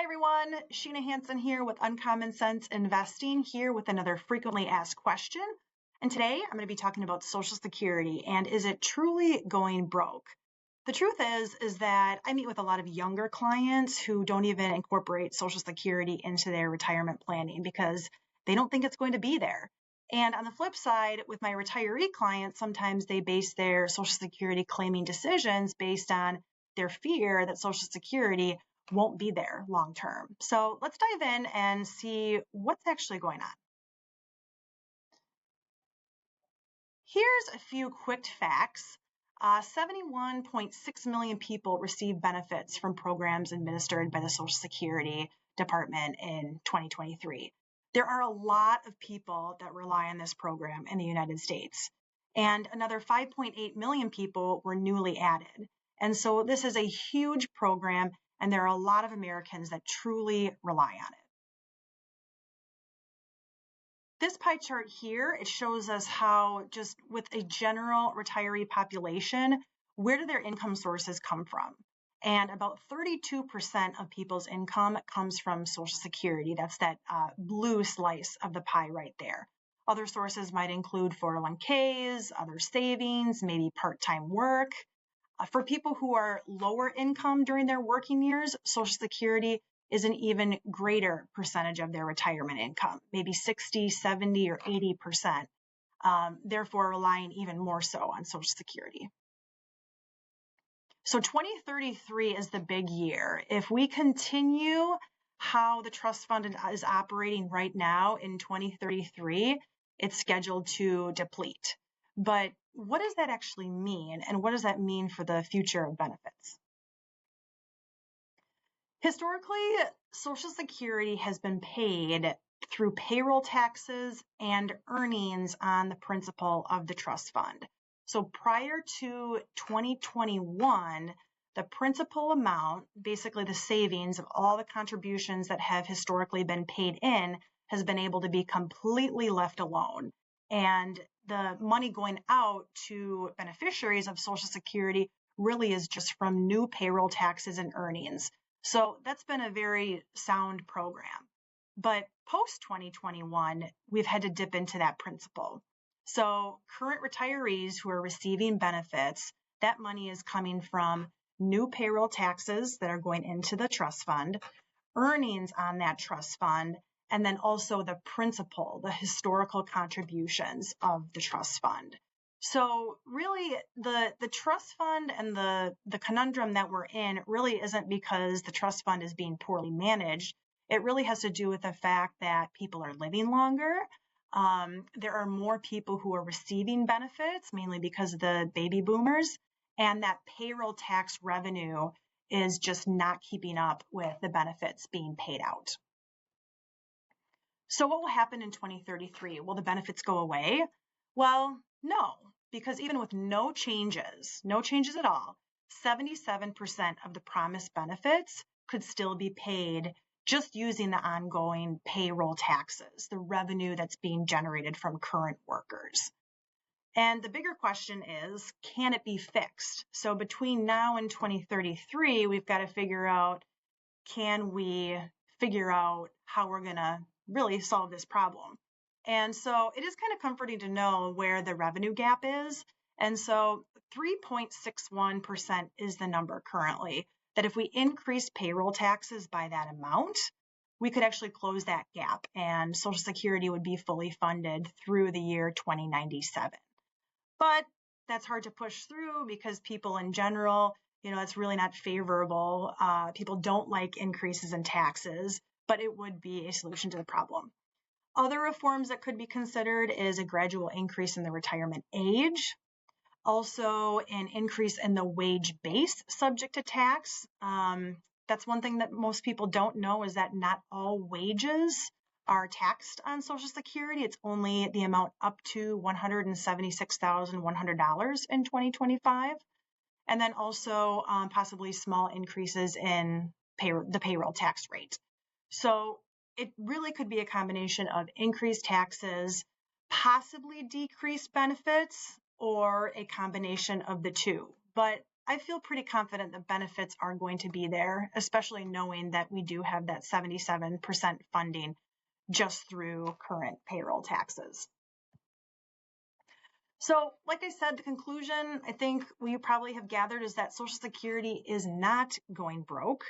Hi everyone, Sheena Hansen here with Uncommon Sense Investing, here with another frequently asked question. And today I'm going to be talking about Social Security and is it truly going broke? The truth is that I meet with a lot of younger clients who don't even incorporate Social Security into their retirement planning because they don't think it's going to be there. And on the flip side, with my retiree clients, sometimes they base their Social Security claiming decisions based on their fear that Social Security won't be there long term. So let's dive in and see what's actually going on. Here's a few quick facts. 71.6 million people receive benefits from programs administered by the Social Security Department in 2023. There are a lot of people that rely on this program in the United States, and another 5.8 million people were newly added. And so this is a huge program, and there are a lot of Americans that truly rely on it. This pie chart here, it shows us how just with a general retiree population, where do their income sources come from? And about 32% of people's income comes from Social Security. That's that blue slice of the pie right there. Other sources might include 401ks, other savings, maybe part-time work. For people who are lower income during their working years, Social Security is an even greater percentage of their retirement income, maybe 60, 70, or 80%, therefore relying even more so on Social Security. So 2033 is the big year. If we continue how the trust fund is operating right now in 2033, it's scheduled to deplete. But what does that actually mean? And what does that mean for the future of benefits? Historically, Social Security has been paid through payroll taxes and earnings on the principal of the trust fund. So prior to 2021, the principal amount, basically the savings of all the contributions that have historically been paid in, has been able to be completely left alone. And the money going out to beneficiaries of Social Security really is just from new payroll taxes and earnings. So that's been a very sound program. But post 2021, we've had to dip into that principle. So current retirees who are receiving benefits, that money is coming from new payroll taxes that are going into the trust fund, earnings on that trust fund, and then also the principal, the historical contributions of the trust fund. So really the trust fund and the conundrum that we're in really isn't because the trust fund is being poorly managed. It really has to do with the fact that people are living longer. There are more people who are receiving benefits, mainly because of the baby boomers, and that payroll tax revenue is just not keeping up with the benefits being paid out. So what will happen in 2033? Will the benefits go away? Well, no, because even with no changes at all, 77% of the promised benefits could still be paid just using the ongoing payroll taxes, the revenue that's being generated from current workers. And the bigger question is, can it be fixed? So between now and 2033, we've got to figure out, can we figure out how we're going to really solve this problem? And so it is kind of comforting to know where the revenue gap is. And so 3.61% is the number currently, that if we increase payroll taxes by that amount, we could actually close that gap and Social Security would be fully funded through the year 2097. But that's hard to push through because people in general, it's really not favorable. People don't like increases in taxes, but it would be a solution to the problem. Other reforms that could be considered is a gradual increase in the retirement age, also an increase in the wage base subject to tax. That's one thing that most people don't know, is that not all wages are taxed on Social Security. It's only the amount up to $176,100 in 2025. And then also possibly small increases in the payroll tax rate. So it really could be a combination of increased taxes, possibly decreased benefits, or a combination of the two. But I feel pretty confident the benefits are going to be there, especially knowing that we do have that 77% funding just through current payroll taxes. So, like I said, the conclusion I think we probably have gathered is that Social Security is not going broke.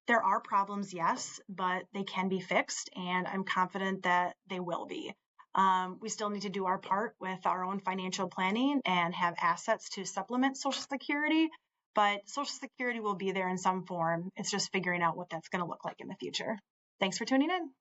There are problems, yes, but they can be fixed, and I'm confident that they will be. We still need to do our part with our own financial planning and have assets to supplement Social Security, but Social Security will be there in some form. It's just figuring out what that's going to look like in the future. Thanks for tuning in.